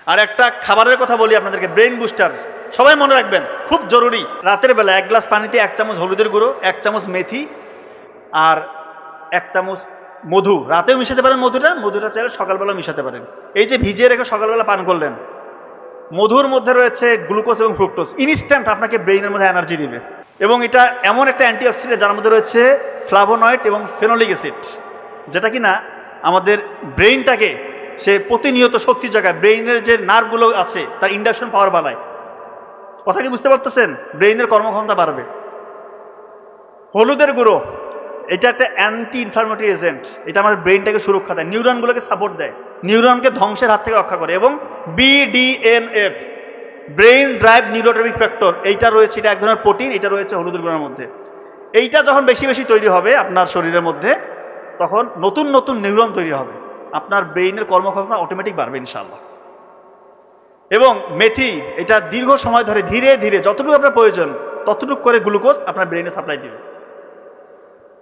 আর একটা খাবারের কথা বলি আপনাদেরকে, ব্রেইন বুস্টার। সবাই মনে রাখবেন, খুব জরুরি। রাতের বেলা 1 গ্লাস পানিতে 1 চামচ হলুদের গুঁড়ো, 1 চামচ মেথি আর 1 চামচ মধু। রাতেও মিশাতে পারেন মধুটা চাইলে সকালবেলা মিশাতে পারেন। এই যে ভিজিয়ে রেখে সকালবেলা পান করলেন, মধুর মধ্যে রয়েছে গ্লুকোজ এবং ফ্রুক্টোজ, ইনস্ট্যান্ট আপনাকে ব্রেইনের মধ্যে এনার্জি দিবে। এবং এটা এমন একটা অ্যান্টিঅক্সিডেন্ট যার মধ্যে রয়েছে ফ্লাভোনয়েড এবং ফেনোলিক অ্যাসিড, যেটা কিনা আমাদের ব্রেইনটাকে সে প্রতিনিয়ত শক্তি জায়গায়, ব্রেইনের যে নার্ভগুলো আছে তার ইন্ডাকশন পাওয়ার বাড়ায়। কথা কি বুঝতে পারতেছেন? ব্রেইনের কর্মক্ষমতা বাড়বে। হলুদের গুঁড়ো এটা একটা অ্যান্টি ইনফ্লামেটরি এজেন্ট, এটা আমাদের ব্রেইনটাকে সুরক্ষা দেয়, নিউরনগুলোকে সাপোর্ট দেয়, নিউরনকে ধ্বংসের হাত থেকে রক্ষা করে। এবং BDNF, brain drive neurotrophic factor, এইটা রয়েছে, এটা এক ধরনের প্রোটিন, এটা রয়েছে হলুদের গুঁড়োর মধ্যে। এইটা যখন বেশি বেশি তৈরি হবে আপনার শরীরের মধ্যে, তখন নতুন নতুন নিউরন তৈরি হবে, আপনার ব্রেইনের কর্মক্ষমতা অটোমেটিক বাড়বে ইনশাআল্লাহ। এবং মেথি, এটা দীর্ঘ সময় ধরে ধীরে ধীরে যতটুকু আপনার প্রয়োজন ততটুকু করে গ্লুকোজ আপনার ব্রেইনে সাপ্লাই দিবে।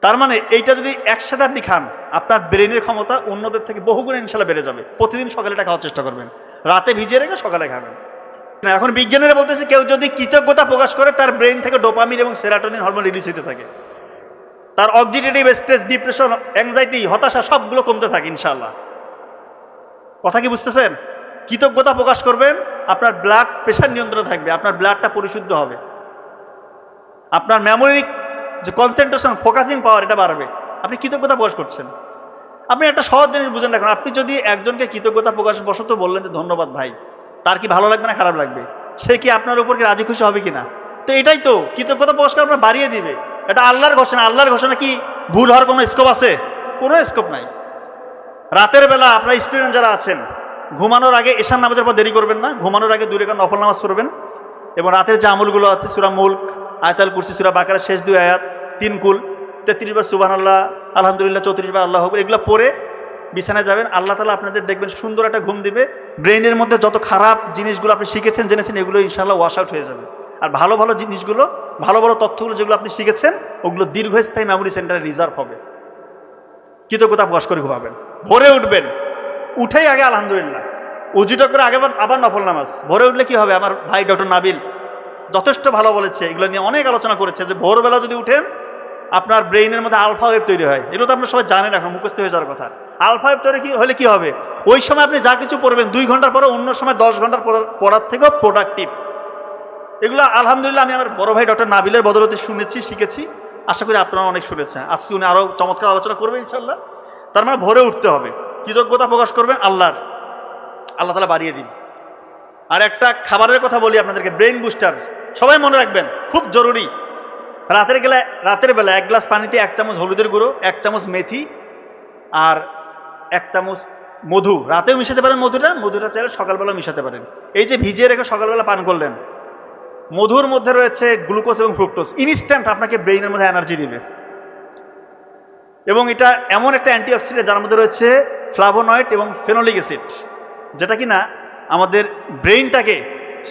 তার মানে এইটা যদি একসাথে আপনি খান, আপনার ব্রেইনের ক্ষমতা অন্যদের থেকে বহুগুণে ইনশাল্লাহ বেড়ে যাবে। প্রতিদিন সকালে এটা খাওয়ার চেষ্টা করবেন, রাতে ভিজিয়ে রেখে সকালে খাবেন। এখন বিজ্ঞানীরা বলতেছে, কেউ যদি কৃতজ্ঞতা প্রকাশ করে তার ব্রেইন থেকে ডোপামিন এবং সেরাটোনিন হরমোন রিলিজ হতে থাকে, তার অক্সিডেটিভ স্ট্রেস, ডিপ্রেশন, অ্যাংজাইটি, হতাশা সবগুলো কমতে থাকে ইনশাআল্লাহ। কথা কি বুঝতেছেন? কৃতজ্ঞতা প্রকাশ করবেন, আপনার ব্লাড প্রেশার নিয়ন্ত্রণে থাকবে, আপনার ব্লাডটা পরিশুদ্ধ হবে, আপনার মেমোরি যে কনসেন্ট্রেশন, ফোকাসিং পাওয়ার, এটা বাড়বে। আপনি কৃতজ্ঞতা প্রকাশ করছেন। আপনি একটা সহজ জিনিস বুঝেন, এখন আপনি যদি একজনকে কৃতজ্ঞতা প্রকাশ বশত বললেন যে ধন্যবাদ ভাই, তার কি ভালো লাগবে না খারাপ লাগবে? সে কি আপনার উপর কি রাজি খুশি হবে কিনা? তো এটাই তো কৃতজ্ঞতা প্রকাশ করে আপনার বাড়িয়ে দিবে। এটা আল্লাহর ঘোষণা। আল্লাহর ঘোষণা কি ভুল হওয়ার কোনো স্কোপ আছে? কোনো স্কোপ নাই। রাতের বেলা আপনার স্টুডেন্ট যারা আছেন, ঘুমানোর আগে এশার নামাজের পর দেরি করবেন না, ঘুমানোর আগে 2 রাকাত নফল নামাজ করবেন। এবং রাতের যে আমলগুলো আছে, সূরা মুলক, আয়াতুল কুরসি, সূরা বাকারার শেষ 2 আয়াত, 3 কুল, 33 বার সুবহানাল্লাহ, আলহামদুলিল্লাহ, 34 বার আল্লাহু আকবার, এগুলো পড়ে বিছানায় যাবেন। আল্লাহ তাআলা আপনাদের দেখবেন সুন্দর একটা ঘুম দিবে। ব্রেইনের মধ্যে যত খারাপ জিনিসগুলো আপনি শিখেছেন, জেনেছেন, এগুলো ইনশাআল্লাহ ওয়াশ আউট হয়ে যাবে। আর ভালো ভালো জিনিসগুলো, ভালো ভালো তথ্যগুলো যেগুলো আপনি শিখেছেন, ওগুলো দীর্ঘস্থায়ী মেমোরি সেন্টারে রিজার্ভ হবে। কৃতজ্ঞতা প্রকাশ করে ঘুমাবেন। ভোরে উঠবেন, উঠেই আগে আলহামদুলিল্লাহ, উজুটা করে আগে আবার নফল নামাজ। ভোরে উঠলে কি হবে? আমার ভাই ডক্টর নাবিল যথেষ্ট ভালো বলেছে, এগুলো নিয়ে অনেক আলোচনা করেছে, যে ভোরবেলা যদি উঠেন আপনার ব্রেইনের মধ্যে আলফা ওয়েভ তৈরি হয়। এগুলো তো আপনারা সবাই জানেন, এখন মুখস্থ হয়ে যাওয়ার কথা। আলফা ওয়েভ তৈরি হলে কি হবে? ওই সময় আপনি যা কিছু পড়বেন 2 ঘন্টার পরে অন্য সময় 10 ঘন্টার পড়ার থেকেও প্রোডাক্টিভ। এগুলো আলহামদুলিল্লাহ আমি আমার বড় ভাই ডক্টর নাবিলের বদলতে শুনেছি, শিখেছি। আশা করি আপনারা অনেক শুনেছেন। আজকে উনি আরও চমৎকার আলোচনা করবেন ইনশাল্লাহ। তার মানে ভোরে উঠতে হবে, কৃতজ্ঞতা প্রকাশ করবেন আল্লাহর, আল্লাহ তাআলা বাড়িয়ে দিন। আর একটা খাবারের কথা বলি আপনাদেরকে, ব্রেইন বুস্টার। সবাই মনে রাখবেন, খুব জরুরি। রাতের বেলা 1 গ্লাস পানিতে 1 চামচ হলুদের গুঁড়ো, 1 চামচ মেথি আর 1 চামচ মধু। রাতেও মিশাতে পারেন মধুটা চাইলে সকালবেলা মিশাতে পারেন। এই যে ভিজিয়ে রেখে সকালবেলা পান করলেন, মধুর মধ্যে রয়েছে গ্লুকোজ এবং ফ্রুক্টোজ, ইনস্ট্যান্ট আপনাকে ব্রেইনের মধ্যে এনার্জি দিবে। এবং এটা এমন একটা অ্যান্টিঅক্সিডেন্ট যার মধ্যে রয়েছে ফ্লাভোনয়েড এবং ফেনোলিক অ্যাসিড, যেটা কিনা আমাদের ব্রেইনটাকে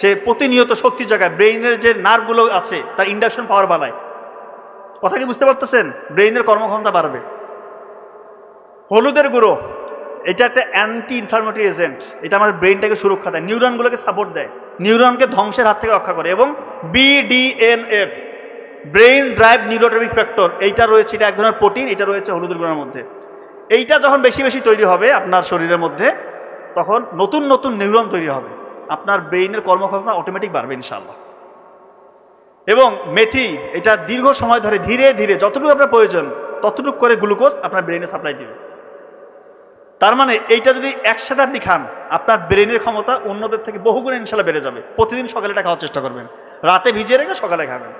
সে প্রতিনিয়ত শক্তি জায়গায়, ব্রেইনের যে নার্ভগুলো আছে তার ইন্ডাকশন পাওয়ার বাড়ায়। কথা কি বুঝতে পারতেছেন? ব্রেইনের কর্মক্ষমতা বাড়বে। হলুদের গুঁড়ো এটা একটা অ্যান্টি ইনফ্লামেটরি এজেন্ট, এটা আমাদের ব্রেইনটাকে সুরক্ষা দেয়, নিউরনগুলোকে সাপোর্ট দেয়, নিউরনকে ধ্বংসের হাত থেকে রক্ষা করে। এবং BDNF, brain drive neurotrophic factor, এইটা রয়েছে, এটা এক ধরনের প্রোটিন, এটা রয়েছে হলুদের গুঁড়োর মধ্যে। এইটা যখন বেশি বেশি তৈরি হবে আপনার শরীরের মধ্যে, তখন নতুন নতুন নিউরন তৈরি হবে, আপনার ব্রেইনের কর্মক্ষমতা অটোমেটিক বাড়বে ইনশাআল্লাহ। এবং মেথি, এটা দীর্ঘ সময় ধরে ধীরে ধীরে যতটুকু আপনার প্রয়োজন ততটুকু করে গ্লুকোজ আপনার ব্রেইনে সাপ্লাই দিবে। তার মানে এইটা যদি একসাথে আপনি খান, আপনার ব্রেইনের ক্ষমতা অন্যদের থেকে বহুগুণে ইনশাআল্লাহ বেড়ে যাবে। প্রতিদিন সকালে এটা খাওয়ার চেষ্টা করবেন, রাতে ভিজিয়ে রেখে সকালে খাবেন।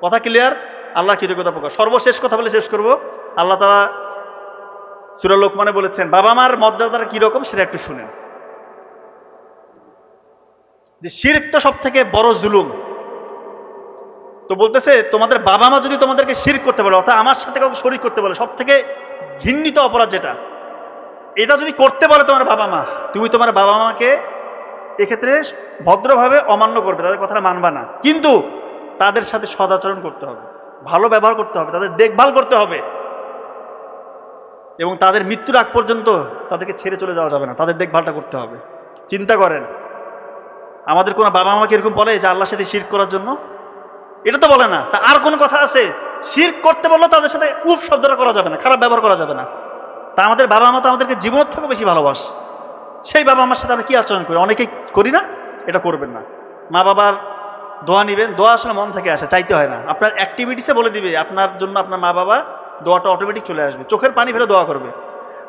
কথা ক্লিয়ার? আল্লাহর কৃতজ্ঞতা প্রকাশ। সর্বশেষ কথা বলে শেষ করব। আল্লাহ তাআলা সূরা লোকমানে বলেছেন, বাবা মার মর্যাদাটা কীরকম সেটা একটু শুনেন। যে শিরক তো সব থেকে বড় জুলুম। তো বলতেছে, তোমাদের বাবা মা যদি তোমাদেরকে শিরক করতে বলে, অর্থাৎ আমার সাথে কাউকে শরীক করতে বলে, সব থেকে ঘৃণিত অপরাধ যেটা, এটা যদি করতে বলে তোমার বাবা মা, তুমি তোমার বাবা মাকে এক্ষেত্রে ভদ্রভাবে অমান্য করবে, তাদের কথাটা মানবা না, কিন্তু তাদের সাথে সদাচরণ করতে হবে, ভালো ব্যবহার করতে হবে, তাদের দেখভাল করতে হবে, এবং তাদের মৃত্যুর আগ পর্যন্ত তাদেরকে ছেড়ে চলে যাওয়া যাবে না, তাদের দেখভালটা করতে হবে। চিন্তা করেন, আমাদের কোনো বাবা মাকে এরকম বলে যে আল্লাহর সাথে শিরক করার জন্য? এটা তো বলে না। তা আর কোনো কথা আছে? শিরক করতে বললেও তাদের সাথে উফ শব্দটা করা যাবে না, খারাপ ব্যবহার করা যাবে না। তা আমাদের বাবা মা তো আমাদেরকে জীবনের থেকেও বেশি ভালোবাসে, সেই বাবা মার সাথে আমরা কী আচরণ করি? অনেকেই করি না। এটা করবেন না। মা বাবার দোয়া নেবেন, দোয়া আসলে মন থেকে আসে, চাইতে হয় না। আপনার অ্যাক্টিভিটিসে বলে দিবে আপনার জন্য আপনার মা বাবা, দোয়াটা অটোমেটিক চলে আসবে। চোখের পানি ফেলে দোয়া করবে।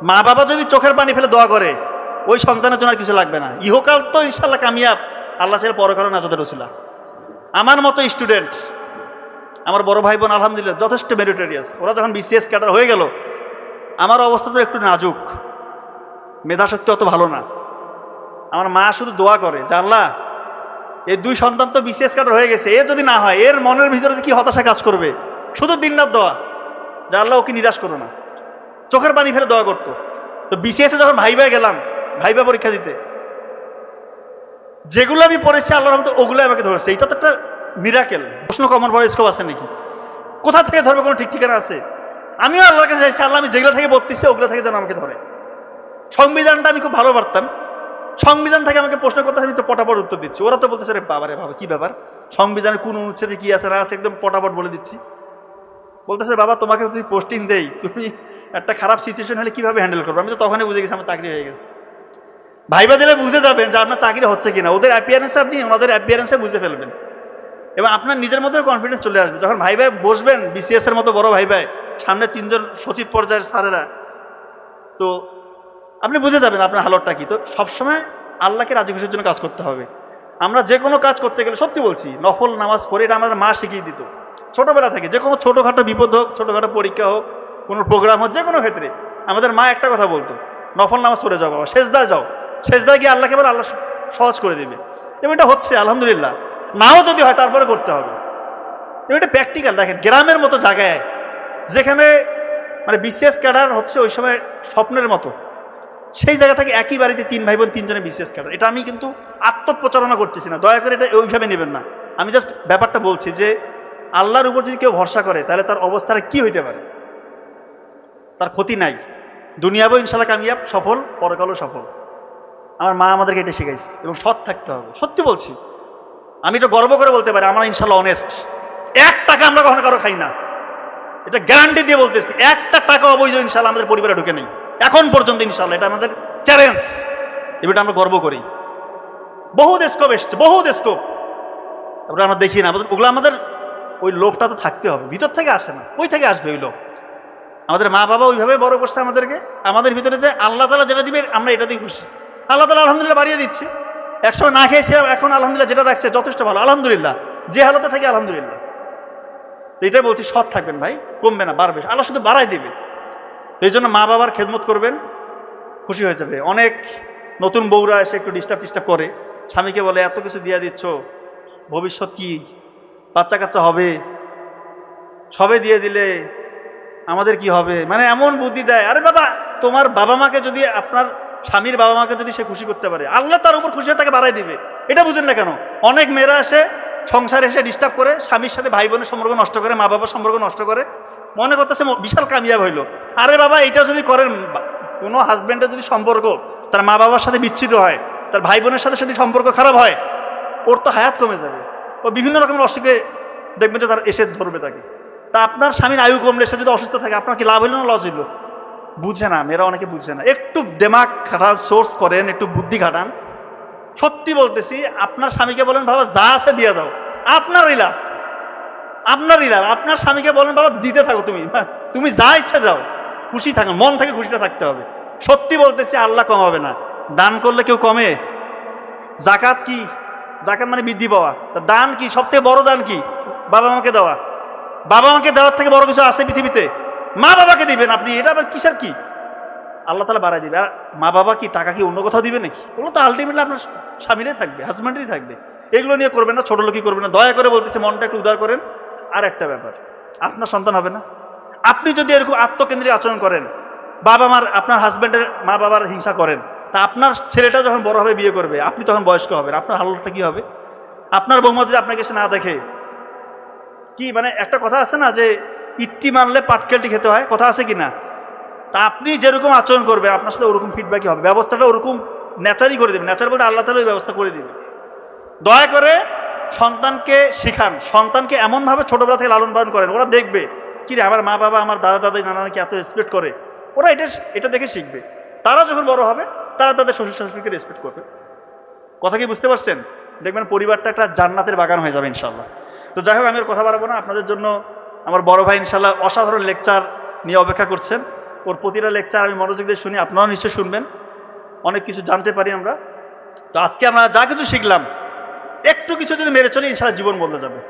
মা বাবা যদি চোখের পানি ফেলে দোয়া করে, ওই সন্তানের জন্য আর কিছু লাগবে না। ইহকাল তো ইনশাল্লাহ কামিয়াব, আল্লাহ ছেড়ে পরকাল নাজাতের রসিলা। আমার মতো স্টুডেন্ট, আমার বড় ভাই বোন আলহামদুলিল্লাহ যথেষ্ট মেরিটোরিয়াস। ওরা যখন বিসিএস ক্যাডার হয়ে গেল, আমার অবস্থা তো একটু নাজুক, মেধাশক্তি অত ভালো না। আমার মা শুধু দোয়া করে যে আল্লাহ, এই দুই সন্তান তো বিসিএস ক্যাডার হয়ে গেছে, এ যদি না হয়, এর মনের ভিতরে কি হতাশা কাজ করবে। শুধু দিনরাত দোয়া যে আল্লাহ ওকে নিরাশ করো না। চোখের পানি ফেলে দোয়া করতো। তো বিসিএসে যখন ভাইবা গেলাম, ভাইবা পরীক্ষা দিতে, যেগুলো আমি পড়েছি আল্লাহর রহমতে ওগুলো আমাকে ধরেছে। এইটা তো একটা মিরাকেল। প্রশ্ন কমন বড় স্কোপ আছে নাকি? কোথা থেকে ধরবে? কোনো ঠিক ঠিকানা আছে? আমিও আল্লাহর কাছে চাইছি, আল্লাহ আমি যেগুলো থেকে পড়তেছি ওগুলো থেকে যেন আমাকে ধরে। সংবিধানটা আমি খুব ভালো পারতাম, সংবিধান থেকে আমাকে প্রশ্ন করতে আমি তো পটাপট উত্তর দিচ্ছি। ওরা তো বলতেছে রে বাবা রে বাবা, কী ব্যাপার, সংবিধানের কোন অনুচ্ছেদে কী আছে না আছে একদম পটাপট বলে দিচ্ছি। বলতেছে বাবা তোমাকে যদি পোস্টিং দেই, তুমি একটা খারাপ সিচুয়েশন হলে কীভাবে হ্যান্ডেল করবে? আমি তো তখনই বুঝে গেছি আমার চাকরি হয়ে গেছে। ভাইবা দিলে বুঝে যাবেন যে আপনার চাকরি হচ্ছে কিনা। ওদের অ্যাপিয়ারেন্সে আপনি ওনাদের অ্যাপিয়ারেন্সে বুঝে ফেলবেন এবং আপনার নিজের মধ্যে কনফিডেন্স চলে আসবে। যখন ভাইবায় বসবেন, বিসিএস এর মতো বড় ভাইবায়, সামনে 3 জন সচিব পর্যায়ের স্যারেরা, তো আপনি বুঝে যাবেন আপনার হালতটা কি। তো সবসময় আল্লাহকে রাজি খুশির জন্য কাজ করতে হবে। আমরা যে কোনো কাজ করতে গেলে, সত্যি বলছি, নফল নামাজ পড়ে, এটা আমাদের মা শিখিয়ে দিত ছোটোবেলা থেকে। যে কোনো ছোটোখাটো বিপদ হোক, ছোটোখাটো পরীক্ষা হোক, কোনো প্রোগ্রাম হোক, যে কোনো ক্ষেত্রে আমাদের মা একটা কথা বলতো, নফল নামাজ পড়ে যাও বাবা, সেজদায় যাও, সেজদায় গিয়ে আল্লাহকে বলে আল্লাহ সহজ করে দেবে। এবং এটা হচ্ছে আলহামদুলিল্লাহ। নাও যদি হয় তারপরে করতে হবে। এবং এটা প্র্যাকটিক্যাল। দেখেন গ্রামের মতো জায়গায়, যেখানে মানে বিসিএস ক্যাডার হচ্ছে ওই সময় স্বপ্নের মতো, সেই জায়গা থেকে একই বাড়িতে 3 ভাই বোন 3 জনের বিসিএস ক্যাডার। এটা আমি কিন্তু আত্মপ্রচারণা করতেছি না, দয়া করে এটা ওইভাবে নেবেন না। আমি জাস্ট ব্যাপারটা বলছি যে আল্লাহর উপর যদি কেউ ভরসা করে, তাহলে তার অবস্থাটা কি হইতে পারে? তার ক্ষতি নাই। দুনিয়াবো ইনশাল্লাহ কামিয়াব, সফল, পরকালও সফল। আমার মা আমাদেরকে এটা শিখাইছে। এবং সৎ থাকতে হবে। সত্যি বলছি, আমি এটা গর্ব করে বলতে পারি, আমরা ইনশাল্লাহ অনেস্ট। 1 টাকা আমরা কখনো কারো খাই না, এটা গ্যারান্টি দিয়ে বলতেছি। 1টা টাকা অবৈধ ইনশাল্লাহ আমাদের পরিবারে ঢুকে নেই এখন পর্যন্ত ইনশাল্লাহ। এটা আমাদের চ্যালেঞ্জ, এটা আমরা গর্ব করি। বহু স্কোপ এসছে, বহু স্কোপ, ওটা আমরা দেখি না। ওগুলো আমাদের ওই লোভটা তো থাকতে হবে, ভিতর থেকে আসে না, ওই থেকে আসবে ওই লোভ। আমাদের মা বাবা ওইভাবে বড় করছে আমাদেরকে। আমাদের ভিতরে যে আল্লাহ তাআলা যেটা দিবে আমরা এটা দিয়ে খুশি। আল্লাহ তাআলা আলহামদুলিল্লাহ বাড়িয়ে দিচ্ছে। একসময় না খেয়েছিলাম, এখন আলহামদুলিল্লাহ যেটা রাখছে যথেষ্ট ভালো, আলহামদুলিল্লাহ। যে হালতে থাকে আলহামদুলিল্লাহ। তো এটাই বলছি, সৎ থাকবেন ভাই, কমবে না, বাড়বে। আল্লাহ শুধু বাড়াই দেবে। এই জন্য মা বাবার খেদমত করবেন, খুশি হয়ে যাবে। অনেক নতুন বউরা এসে একটু ডিস্টার্ব করে, স্বামীকে বলে এত কিছু দিয়ে দিচ্ছ, ভবিষ্যৎ কি, বাচ্চা কাচ্চা হবে, সবে দিয়ে দিলে আমাদের কি হবে, মানে এমন বুদ্ধি দেয়। আরে বাবা, তোমার বাবা মাকে যদি, আপনার স্বামীর বাবা মাকে যদি সে খুশি করতে পারে, আল্লাহ তার উপর খুশি হয়ে তাকে বাড়াই দিবে। এটা বুঝেন না কেন? অনেক মেয়েরা এসে সংসারে এসে ডিস্টার্ব করে, স্বামীর সাথে ভাই বোনের সম্পর্ক নষ্ট করে, মা বাবার সম্পর্ক নষ্ট করে, মনে করতেছে বিশাল কামিয়াব হইল। আরে বাবা, এটা যদি করেন, কোনো হাজব্যান্ডের যদি সম্পর্ক তার মা বাবার সাথে বিচ্ছিন্ন হয়, তার ভাই বোনের সাথে যদি সম্পর্ক খারাপ হয়, ওর তো হায়াত কমে যাবে। ও বিভিন্ন রকমের অসুখে দেখবেন যে তার এসে ধরবে তাকে। তা আপনার স্বামীর আয়ু কমলে, সে যদি অসুস্থ থাকে, আপনার কি লাভ হইল না লস হইল? বুঝে না, মেয়েরা অনেকে বুঝছে না। একটু দেমাগ খাটান, সোর্স করেন, একটু বুদ্ধি খাটান। সত্যি বলতেছি, আপনার স্বামীকে বলেন বাবা যা আছে দিয়ে দাও, আপনারই লাভ, আপনারই লাভ। আপনার স্বামীকে বলেন বাবা দিতে থাকো, তুমি যা ইচ্ছা দাও, খুশি থাকো, মন থেকে খুশিটা থাকতে হবে। সত্যি বলতেছি, আল্লাহ কমাবে না। দান করলে কেউ কমে? জাকাত কি? জাকাত মানে বৃদ্ধি পাওয়া। তা দান কি? সবথেকে বড় দান কি? বাবা মাকে দেওয়া। বাবা মাকে দেওয়ার থেকে বড় কিছু আছে পৃথিবীতে? মা বাবাকে দিবেন আপনি, এটা আবার কিসের কি? আল্লাহ তাআলা বাড়াই দিবে। আর মা বাবা কি টাকা কি অন্য কোথাও দিবে নাকি? ওগুলো তো আলটিমেটলি আপনার স্বামীরাই থাকবে, হাজব্যান্ডেরই থাকবে। এগুলো নিয়ে করবেন না, ছোট লোকই করবেন না, দয়া করে বলতেছে, মনটা একটু উদার করেন। আর একটা ব্যাপার, আপনার সন্তান হবে না, আপনি যদি এরকম আত্মকেন্দ্রিক আচরণ করেন, বাবা মার, আপনার হাজব্যান্ডের মা বাবার হিংসা করেন, তা আপনার ছেলেটা যখন বড় হবে, বিয়ে করবে, আপনি তখন বয়স্ক হবেন, আপনার হালতটা কি হবে? আপনার বৌমা যদি আপনাকে এসে না দেখে, কি মানে একটা কথা আছে না যে ইট্টি মারলে পাটকেলটি খেতে হয়, কথা আছে কি না? তা আপনি যেরকম আচরণ করবে, আপনার সাথে ওরকম ফিডব্যাকই হবে, ব্যবস্থাটা ওরকম ন্যাচারই করে দেবে। ন্যাচার বলতে আল্লাহ তাআলা ওই ব্যবস্থা করে দিবে। দয়া করে সন্তানকে শিখান, সন্তানকে এমনভাবে ছোটোবেলা থেকে লালন পালন করেন, ওরা দেখবে কি রে আমার মা বাবা আমার দাদা দাদি নানা নাকি এত রেসপেক্ট করে, ওরা এটা দেখে শিখবে। তারা যখন বড় হবে তারা তাদের শ্বশুর শাশুড়িকে রেসপেক্ট করবে। কথা কি বুঝতে পারছেন? দেখবেন পরিবারটা একটা জান্নাতের বাগান হয়ে যাবে ইনশাল্লাহ। তো যাই হোক, আমি আর কথা বাড়াবো না। আপনাদের জন্য আমার বড় ভাই ইনশাল্লাহ অসাধারণ লেকচার নিয়ে অপেক্ষা করছেন। ওর প্রতিটা লেকচার আমি মনোযোগ দিয়ে শুনি, আপনারাও নিশ্চয়ই শুনবেন, অনেক কিছু জানতে পারি আমরা। তো আজকে আমরা যা কিছু শিখলাম একটু কিছু যদি মেরে চলি ইনশাল্লাহ জীবন বদলে যাবে।